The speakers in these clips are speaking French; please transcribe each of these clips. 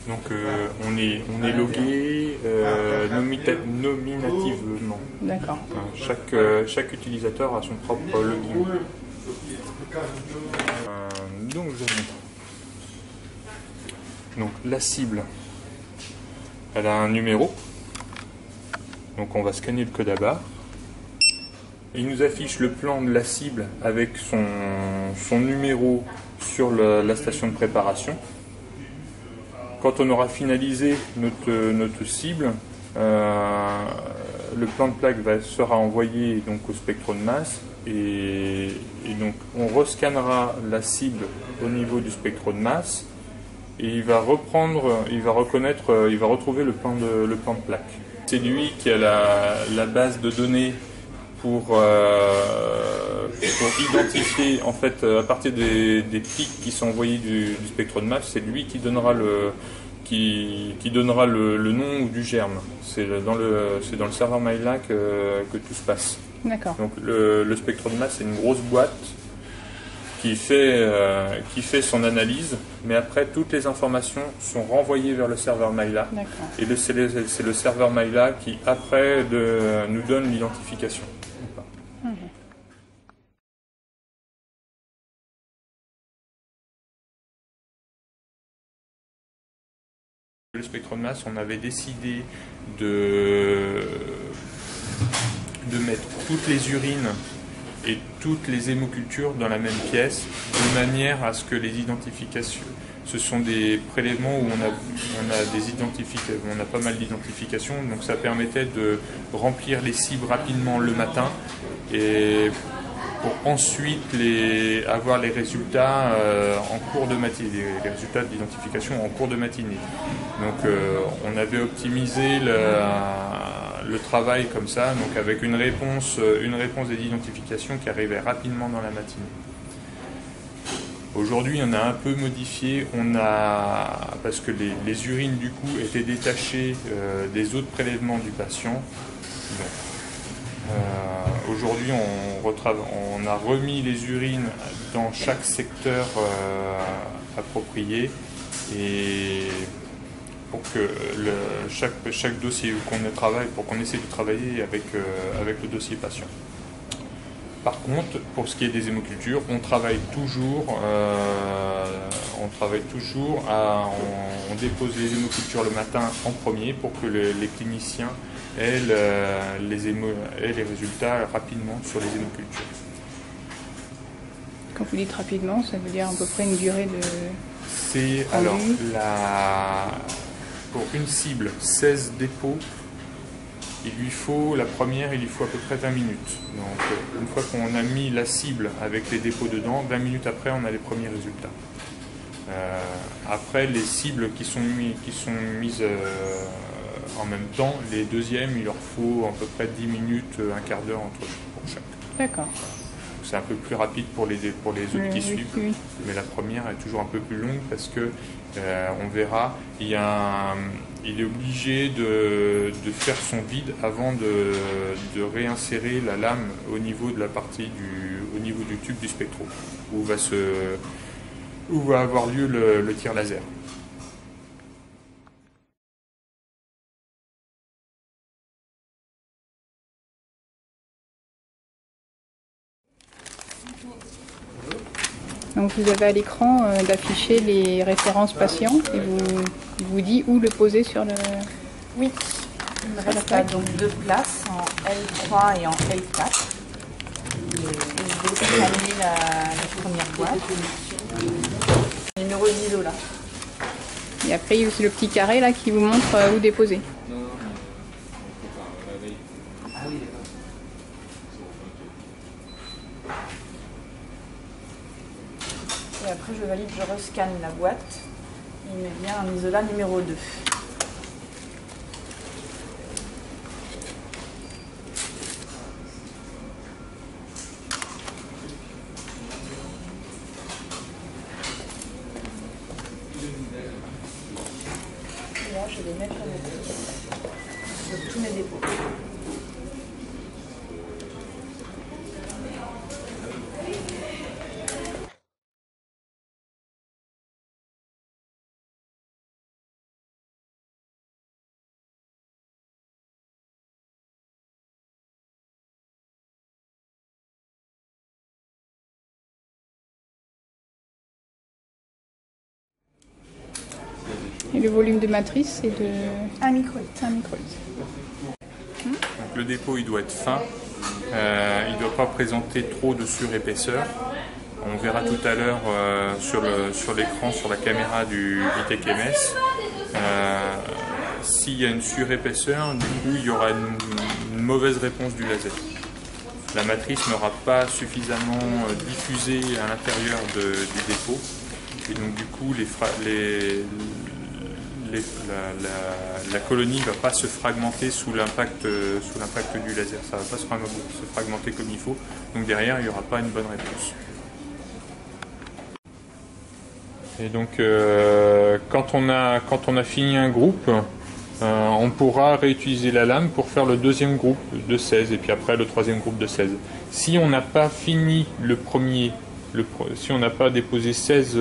Donc on est logué nominativement. D'accord. Chaque utilisateur a son propre login. Donc je vais montrer. Donc la cible, elle a un numéro. Donc on va scanner le code à barre. Il nous affiche le plan de la cible avec son numéro sur la station de préparation. Quand on aura finalisé notre cible, le plan de plaque sera envoyé donc au spectro de masse et donc on rescannera la cible au niveau du spectro de masse et il va retrouver le plan de plaque. C'est lui qui a la base de données pour identifier, en fait, à partir des pics qui sont envoyés du spectro de masse, c'est lui qui donnera le nom ou du germe. C'est dans le serveur Myla que tout se passe. D'accord. Donc le spectro de masse, c'est une grosse boîte qui fait son analyse, mais après toutes les informations sont renvoyées vers le serveur Myla. Et c'est le serveur Myla qui après nous donne l'identification. Le spectro de masse, on avait décidé de mettre toutes les urines et toutes les hémocultures dans la même pièce, de manière à ce que les identifications, ce sont des prélèvements où on a pas mal d'identifications, donc ça permettait de remplir les cibles rapidement le matin et pour ensuite avoir les résultats en cours de matinée, les résultats d'identification en cours de matinée. Donc on avait optimisé le travail comme ça, donc avec une réponse d'identification qui arrivait rapidement dans la matinée. Aujourd'hui, on a un peu modifié, parce que les urines du coup étaient détachées des autres prélèvements du patient. Aujourd'hui, on a remis les urines dans chaque secteur approprié et pour que chaque dossier qu'on travaille, pour qu'on essaie de travailler avec le dossier patient. Par contre, pour ce qui est des hémocultures, on travaille toujours on dépose les hémocultures le matin en premier pour que les cliniciens aient les résultats rapidement sur les hémocultures. Quand vous dites rapidement, ça veut dire à peu près une durée de... C'est alors pour une cible 16 dépôts, la première, il lui faut à peu près 20 minutes. Donc une fois qu'on a mis la cible avec les dépôts dedans, 20 minutes après, on a les premiers résultats. Après, les cibles qui sont mises en même temps, les deuxièmes, il leur faut à peu près 10 minutes, un quart d'heure pour chaque. D'accord. C'est un peu plus rapide pour les autres qui suivent, mais la première est toujours un peu plus longue parce que on verra, il est obligé de faire son vide avant de réinsérer la lame au niveau de la partie au niveau du tube du spectro où va avoir lieu le tir laser. Donc vous avez à l'écran d'afficher les références patients et il vous dit où le poser sur le... Oui, il me reste donc 2 places en L3 et en L4. Je vais scanner la première boîte. Numéro d'ISO là. Et après il y a aussi le petit carré là qui vous montre où déposer. Et après je valide, je rescanne la boîte. Il me vient un isolat numéro 2. Et là je vais mettre sur tous mes dépôts. Et le volume de matrice, c'est de 1 microlitre. 1 microlitre. Donc le dépôt il doit être fin, il ne doit pas présenter trop de surépaisseur. On verra tout à l'heure sur l'écran, sur la caméra du Vitek MS. S'il y a une surépaisseur, du coup il y aura une mauvaise réponse du laser. La matrice n'aura pas suffisamment diffusé à l'intérieur du dépôt. Et donc du coup la colonie ne va pas se fragmenter sous l'impact du laser. Ça ne va pas se fragmenter comme il faut. Donc derrière, il n'y aura pas une bonne réponse. Et donc quand on a fini un groupe, on pourra réutiliser la lame pour faire le deuxième groupe de 16 et puis après le troisième groupe de 16. Si on n'a pas fini le premier, si on n'a pas déposé 16,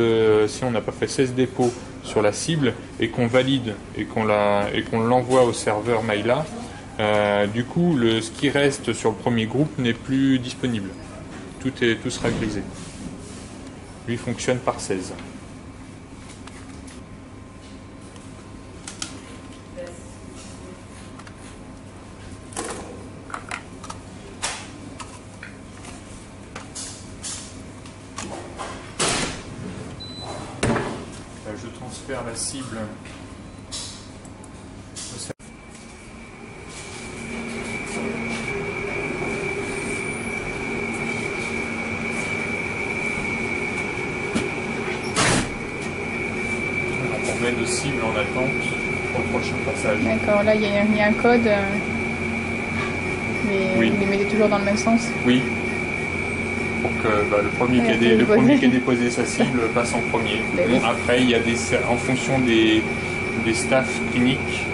si on n'a pas fait 16 dépôts sur la cible et qu'on valide et qu'on l'envoie au serveur Maila, du coup ce qui reste sur le premier groupe n'est plus disponible. Tout sera grisé. Lui fonctionne par 16. Je transfère la cible au serveur. On met de cible en attente pour le prochain passage. D'accord, là il y a un code, mais oui. vous les mettez toujours dans le même sens? Oui. Pour que le premier qui a déposé sa cible passe en premier. Bon, après, il y a en fonction des staffs cliniques,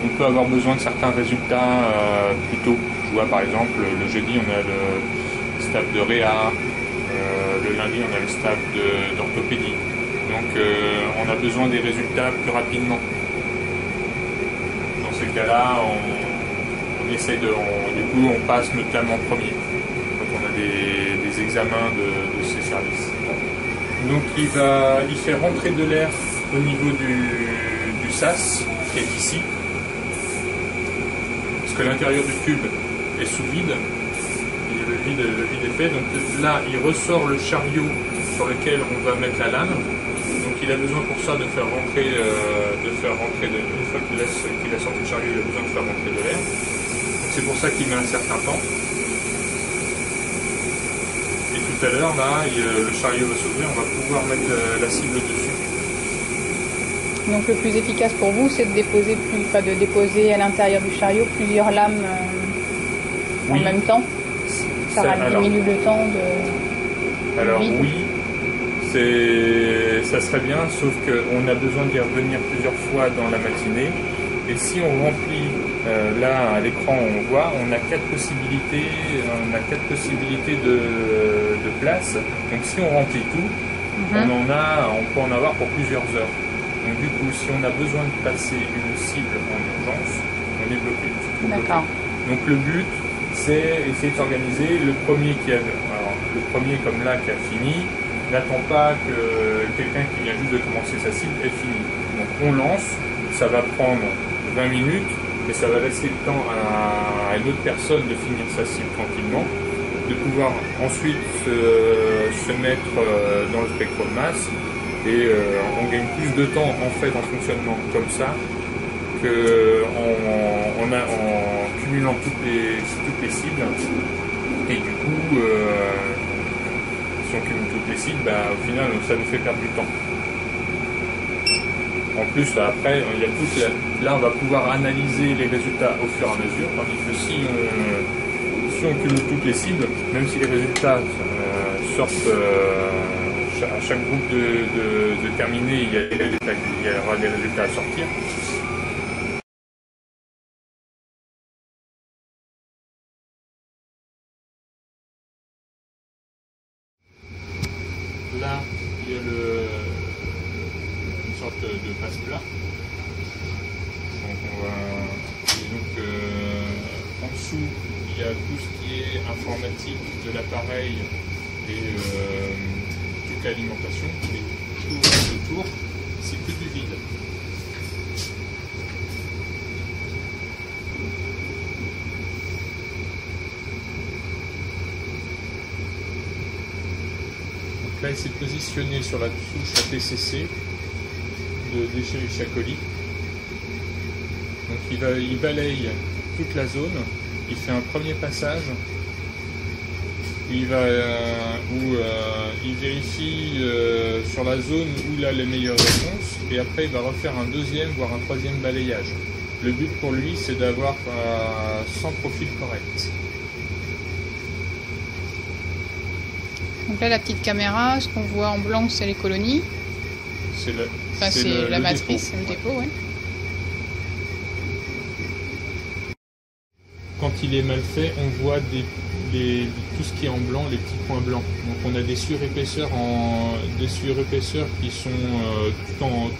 on peut avoir besoin de certains résultats plus tôt. Je vois par exemple, le jeudi, on a le staff de réa, le lundi, on a le staff d'orthopédie. Donc, on a besoin des résultats plus rapidement. Dans ces cas-là, on essaie du coup, on passe notamment en premier. On a des examens de ces services. Donc il fait rentrer de l'air au niveau du sas qui est ici, parce que l'intérieur du tube est sous vide, et le vide est fait. Donc là il ressort le chariot sur lequel on va mettre la lame. Donc il a besoin pour ça de faire rentrer, une fois qu'il a sorti le chariot, il a besoin de faire rentrer de l'air. C'est pour ça qu'il met un certain temps. Tout à l'heure, là, le chariot va s'ouvrir, on va pouvoir mettre la cible dessus. Donc le plus efficace pour vous, c'est de déposer à l'intérieur du chariot plusieurs lames en même temps. Ça diminue le temps de vide. Oui, ça serait bien, sauf qu'on a besoin d'y revenir plusieurs fois dans la matinée. Et si on remplit, là à l'écran on voit, on a 4 possibilités, de place. Donc si on remplit tout, on peut en avoir pour plusieurs heures. Donc du coup, si on a besoin de passer une cible en urgence, on est bloqué. D'accord. Donc le but, c'est essayer de s'organiser. Le premier comme là qui a fini, n'attend pas que quelqu'un qui vient juste de commencer sa cible ait fini. Donc on lance, ça va prendre 20 minutes, et ça va laisser le temps à une autre personne de finir sa cible tranquillement, de pouvoir ensuite se mettre dans le spectre de masse, et on gagne plus de temps en fait en fonctionnement comme ça qu'en cumulant toutes les cibles. Et du coup, si on cumule toutes les cibles, au final ça nous fait perdre du temps. En plus, après, il y a là, on va pouvoir analyser les résultats au fur et à mesure, tandis que si on cumule toutes les cibles, même si les résultats sortent à chaque groupe de terminé, il y aura des résultats à sortir. Là, il y a une sorte de passe-plat. Donc, en dessous, il y a tout ce qui est informatique de l'appareil et toute l'alimentation. Et tout autour, c'est que du vide. là, il s'est positionné sur la souche ATCC de Escherichia coli. Donc il balaye toute la zone, il fait un premier passage où il vérifie sur la zone où il a les meilleures réponses, et après il va refaire un deuxième voire un troisième balayage. Le but pour lui, c'est d'avoir 100 profils corrects. Donc là, la petite caméra, ce qu'on voit en blanc, c'est les colonies. C'est la matrice, le dépôt, ouais. Quand il est mal fait, on voit tout ce qui est en blanc, les petits points blancs. Donc on a des surépaisseurs qui sont tout en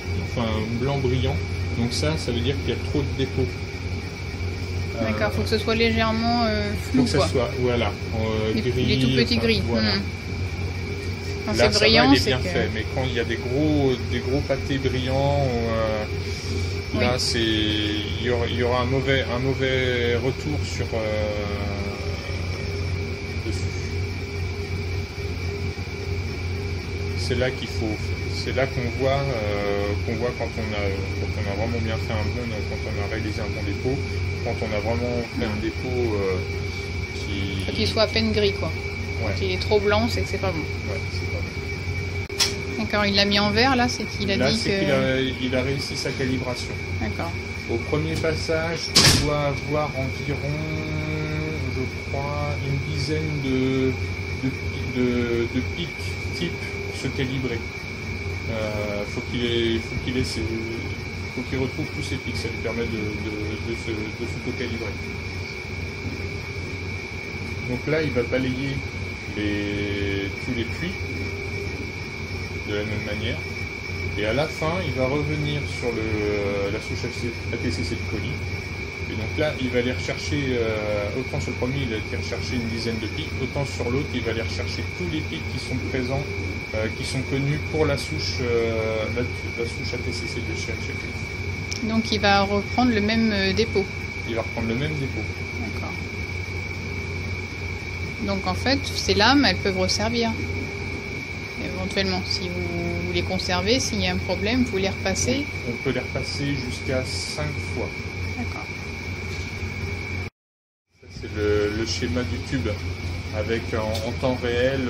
blanc brillant. Donc ça veut dire qu'il y a trop de dépôts. D'accord, il faut que ce soit légèrement flou. Faut que ça soit, voilà, gris. Les tout petits gris. Voilà. Quand là, c'est brillant, c'est bien fait. Mais quand il y a des gros pâtés brillants, là, il y aura un mauvais retour sur dessus. C'est là qu'on voit quand on a vraiment bien fait quand on a réalisé un bon dépôt, quand on a vraiment fait un dépôt faut qu'il soit à peine gris, quoi. Ouais. Quand il est trop blanc, c'est que c'est pas bon. Ouais, c'est pas bon. D'accord, il l'a mis en vert, là, c'est qu'il a dit que... il a réussi sa calibration. D'accord. Au premier passage, on doit avoir environ, je crois, une dizaine de pics type pour se calibrer. Faut qu'il retrouve tous ses pics, ça lui permet de s'auto-calibrer. Donc là, il va balayer tous les puits de la même manière. Et à la fin, il va revenir sur la souche ATCC de colis. Et donc là, il va aller rechercher, autant sur le premier, il va aller rechercher une dizaine de pics, autant sur l'autre, il va aller rechercher tous les pics qui sont présents, qui sont connus pour la souche ATCC de Escherichia coli. Donc il va reprendre le même dépôt. Il va reprendre le même dépôt. D'accord. Donc en fait, ces lames, elles peuvent resservir. Éventuellement, si vous les conservez, s'il y a un problème, vous les repassez. On peut les repasser jusqu'à 5 fois. D'accord. C'est le schéma du tube, avec en temps réel.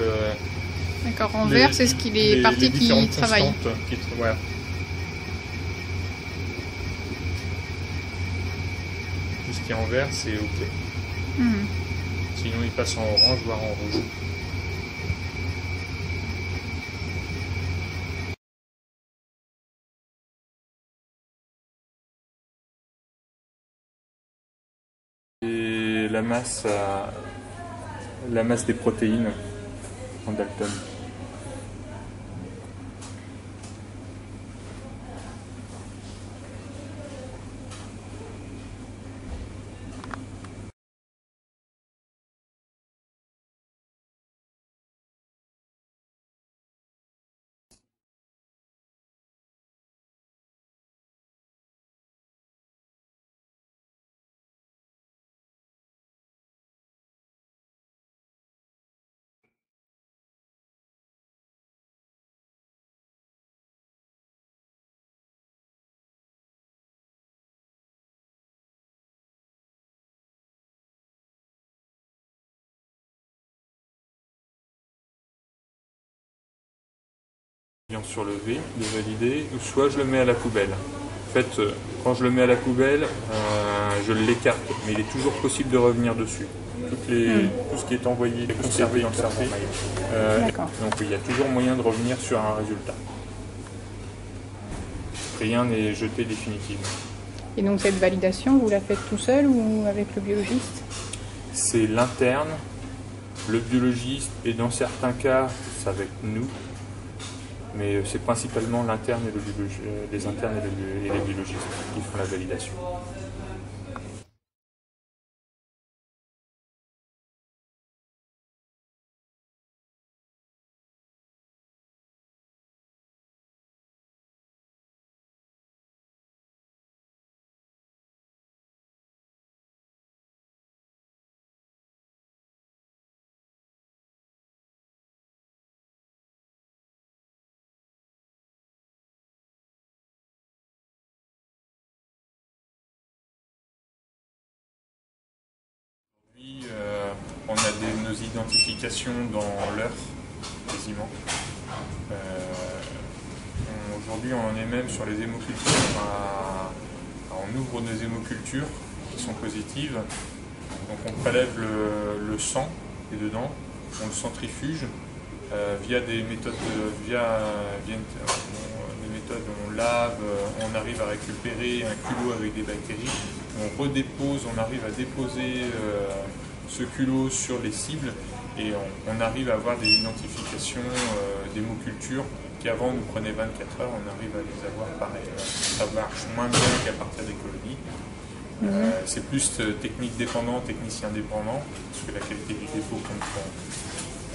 D'accord, en vert, c'est ce qu'il est parti qui travaille. Voilà. Tout ce qui est en vert, c'est OK. Sinon, il passe en orange, voire en rouge. Et la masse des protéines en Dalton. Surlevé, de valider, ou soit je le mets à la poubelle. En fait, quand je le mets à la poubelle, je l'écarte, mais il est toujours possible de revenir dessus. Tout ce qui est envoyé, conservé dans le cerveau. Donc il y a toujours moyen de revenir sur un résultat. Rien n'est jeté définitivement. Et donc cette validation, vous la faites tout seul ou avec le biologiste? C'est l'interne, le biologiste, et dans certains cas, c'est avec nous. Mais c'est principalement l'interne et les internes et les biologistes qui font la validation. d'identification dans l'heure, quasiment. Aujourd'hui, on en est même sur les hémocultures. On ouvre des hémocultures qui sont positives. Donc on prélève le sang et dedans, on le centrifuge via des méthodes, on lave, on arrive à récupérer un culot avec des bactéries, on redépose, on arrive à déposer ce culot sur les cibles et on arrive à avoir des identifications d'hémocultures qui avant nous prenaient 24 heures, on arrive à les avoir pareil. Ça marche moins bien qu'à partir des colonies. C'est plus technique dépendant, technicien dépendant, parce que la qualité du dépôt compte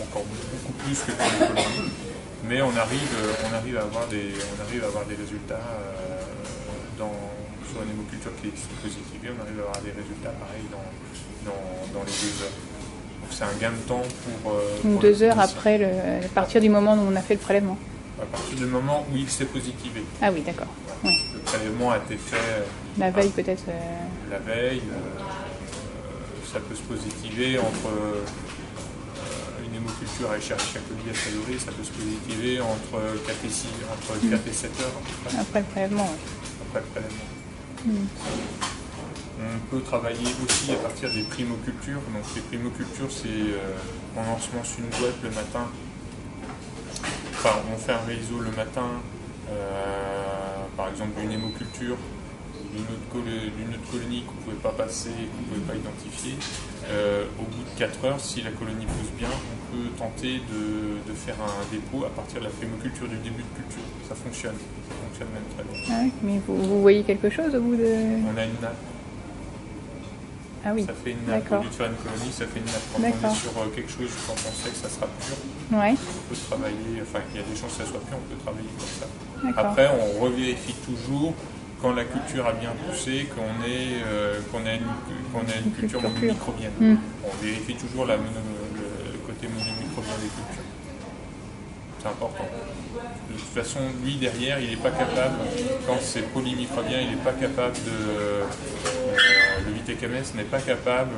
encore beaucoup plus que pour les colonies. Mais on arrive à avoir des résultats sur une hémoculture qui est positivée, on arrive à avoir des résultats pareils dans les 2 heures. Donc c'est un gain de temps pour 2 heures après, à partir du moment où on a fait le prélèvement. À partir du moment où il s'est positivé. Ah oui, d'accord. Ouais. Ouais. Le prélèvement a été fait la veille peut-être. La veille, ça peut se positiver entre une hémoculture à Escherichia coli à priori, ça peut se positiver entre 4 et 7 heures. Après le prélèvement. Après le prélèvement. On peut travailler aussi à partir des primocultures. Donc les primocultures, c'est on ensemence une boîte le matin. Enfin, on fait un réseau le matin, par exemple d'une hémoculture, d'une autre colonie qu'on ne pouvait pas passer, qu'on ne pouvait pas identifier. Au bout de 4 heures, si la colonie pousse bien, on peut tenter de faire un dépôt à partir de la primoculture, du début de culture. Ça fonctionne même très bien. Ah oui, mais vous voyez quelque chose au bout de... On a une nappe. Ah oui. Ça fait une nappe, au lieu de faire une colonie, ça fait une nappe. Quand on est sur quelque chose, quand on sait que ça sera pur, on peut travailler, enfin il y a des chances que ça soit pur, on peut travailler comme ça. Après, on revérifie toujours quand la culture a bien poussé, qu'on a une culture monomicrobienne. On vérifie toujours le côté monomicrobien des cultures. C'est important. De toute façon, lui derrière, il n'est pas capable, quand c'est polymicrobien, il n'est pas capable le VITEC-MS n'est pas capable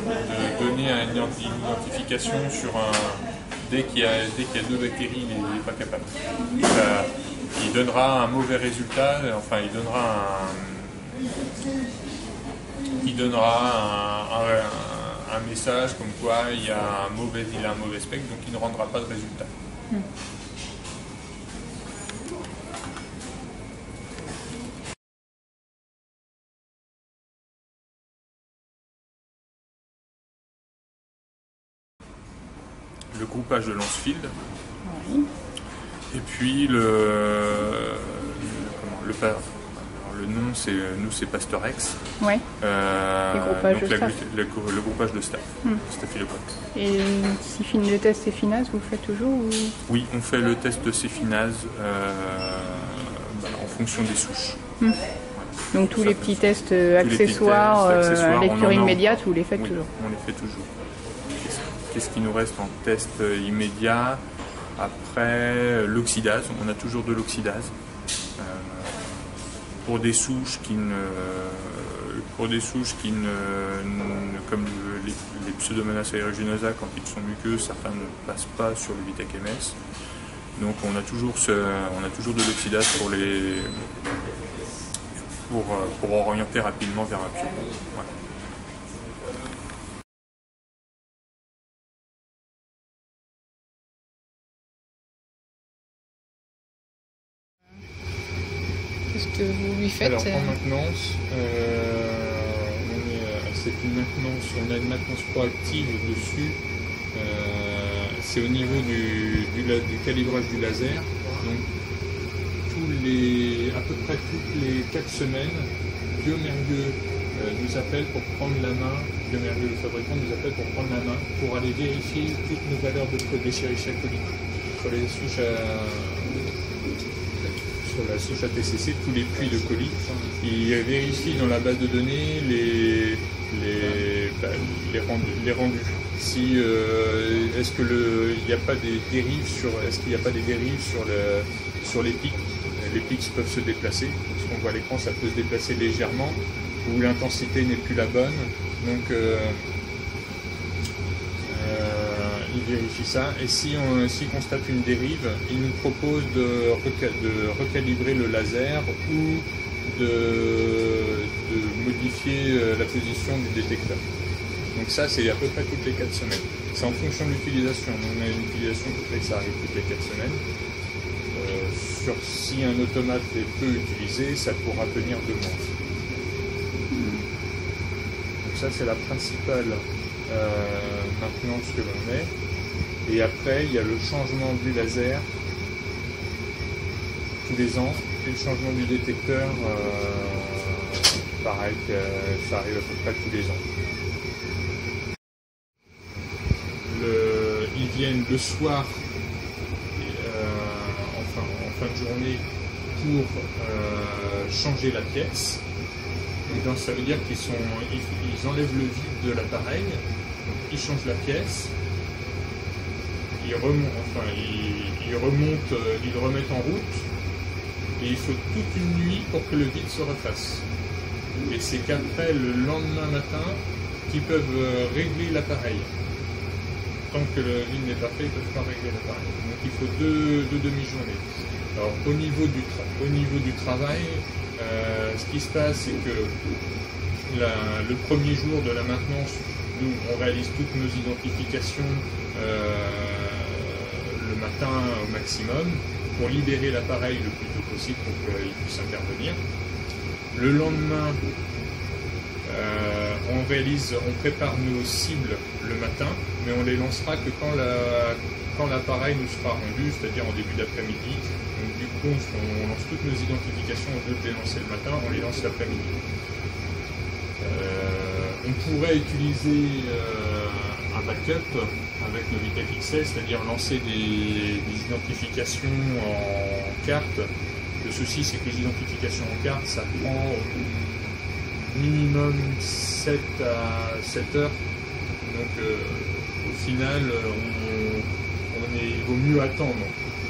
de donner une identification sur dès qu'il y a 2 bactéries, il n'est pas capable. Il donnera un mauvais résultat, enfin il donnera un message comme quoi il a un mauvais spectre, donc il ne rendra pas de résultat. Le groupage de Lancefield. Oui. Et puis le nom c'est Pasteurx. Oui. Le groupage de staph. Staphylocoque. Et le test Céphinase, vous le faites toujours ou... Oui, on fait le test de Céphinase en fonction des souches. Donc tous les petits tests accessoires, lecture immédiate, vous les faites toujours? On les fait toujours. Qu'est-ce qui nous reste en test immédiat? Après, l'oxydase, on a toujours de l'oxydase. Pour des souches comme les Pseudomonas aeruginosa, quand ils sont muqueux, certains ne passent pas sur le VITEC-MS. Donc on a toujours de l'oxydase pour orienter rapidement vers un pion. Ouais. Qu'est-ce que vous lui faites? Alors en maintenance, on a une maintenance proactive dessus. C'est au niveau du calibrage du laser. Donc à peu près toutes les 4 semaines, Biomergueux nous appelle pour prendre la main. Biomergueux, le fabricant, nous appelle pour prendre la main pour aller vérifier toutes nos valeurs d'Escherichia coli sur les souches sur la souche ATCC, tous les puits de colis. Il vérifie dans la base de données les rendus. Si est-ce qu'il n'y a pas des dérives sur les pics. Les pics peuvent se déplacer. Ce qu'on voit à l'écran, ça peut se déplacer légèrement, ou l'intensité n'est plus la bonne. Donc vérifie ça. Et s'il constate une dérive, il nous propose de recalibrer le laser ou de modifier la position du détecteur. Donc ça, c'est à peu près toutes les 4 semaines. C'est en fonction de l'utilisation. On a une utilisation qui fait que ça arrive toutes les 4 semaines. Si un automate est peu utilisé, ça pourra tenir 2 mois. Donc ça, c'est la principale maintenance que l'on met. Et après, il y a le changement du laser tous les ans. Et le changement du détecteur, pareil, ça arrive à peu près tous les ans. Ils viennent le soir, en fin de journée, pour changer la pièce. Donc, ça veut dire qu'ils enlèvent le vide de l'appareil, ils changent la pièce, ils le remettent en route, et il faut toute une nuit pour que le vide se refasse. Et c'est qu'après, le lendemain matin, qu'ils peuvent régler l'appareil. Tant que le vide n'est pas fait, ils ne peuvent pas régler l'appareil. Donc il faut deux demi-journées. Alors au niveau du travail, ce qui se passe, c'est que le premier jour de la maintenance, nous on réalise toutes nos identifications le matin au maximum pour libérer l'appareil le plus tôt possible pour qu'il puisse intervenir. Le lendemain, on prépare nos cibles le matin, mais on les lancera que quand l'appareil nous sera rendu, c'est-à-dire en début d'après-midi. Donc du coup, on lance toutes nos identifications, au lieu de les lancer le matin, on les lance l'après-midi. On pourrait utiliser un backup avec le VITEC XL, c'est-à-dire lancer des identifications en carte. Le souci, c'est que les identifications en carte, ça prend minimum 7 à 7 heures. Donc au final, il vaut mieux attendre.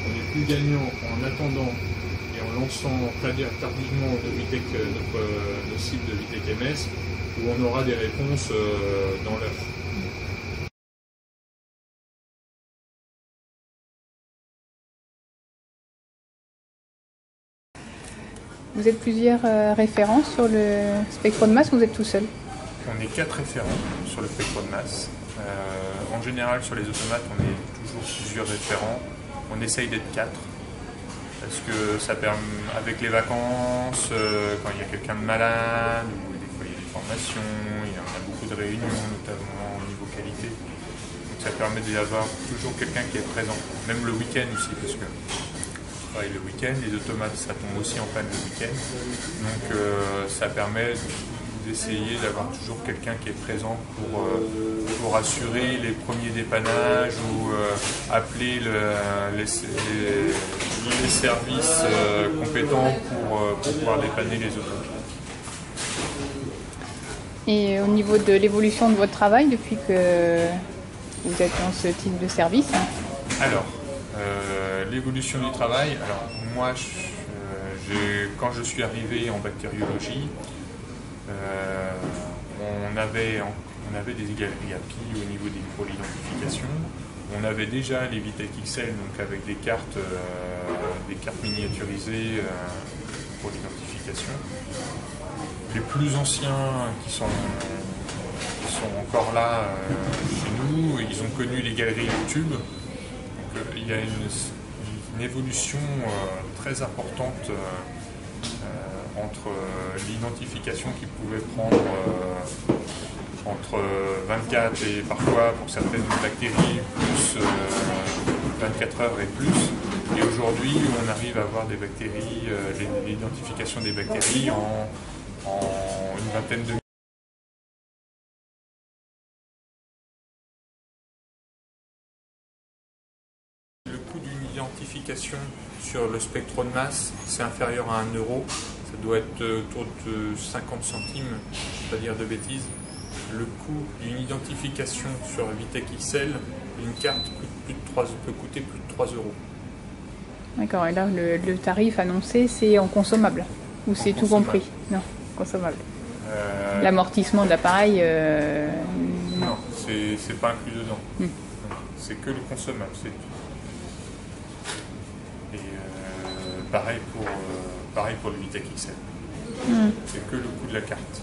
On est plus gagnant en attendant et en lançant tardivement nos cibles de VITEC MS, où on aura des réponses dans l'heure. Vous êtes plusieurs référents sur le spectro de masse ou vous êtes tout seul? On est 4 référents sur le spectro de masse. En général, sur les automates, on est toujours plusieurs référents. On essaye d'être 4. Parce que ça permet, avec les vacances, quand il y a quelqu'un de malade, ou des fois il y a des formations, il y a beaucoup de réunions, notamment au niveau qualité. Donc ça permet d'avoir toujours quelqu'un qui est présent. Même le week-end aussi, parce que le week-end, les automates, ça tombe aussi en panne le week-end. Donc ça permet d'essayer d'avoir toujours quelqu'un qui est présent pour assurer les premiers dépannages ou appeler les services compétents pour pouvoir dépanner les automates. Et au niveau de l'évolution de votre travail depuis que vous êtes dans ce type de service? Alors, l'évolution du travail, alors moi, quand je suis arrivé en bactériologie, on avait des galeries API au niveau des micro-identifications. On avait déjà les VITEC XL, donc avec des cartes miniaturisées pour l'identification. Les plus anciens qui sont encore là chez nous, ils ont connu les galeries YouTube. Donc, il y a une évolution très importante entre l'identification qui pouvait prendre entre 24 et parfois pour certaines bactéries plus 24 heures et plus. Et aujourd'hui, on arrive à avoir des bactéries, l'identification des bactéries en une vingtaine de minutes. Le coût d'une identification sur le spectro de masse, c'est inférieur à 1 €. Ça doit être autour de 50 centimes, pas dire de bêtises. Le coût d'une identification sur VITEC XL, une carte peut coûter plus de 3 €. D'accord, et là le tarif annoncé, c'est en consommable? Ou c'est tout compris? Non, consommable. L'amortissement de l'appareil non, c'est pas inclus dedans. C'est que le consommable, c'est tout. Et pareil pour le Vitec XL. C'est que le coût de la carte.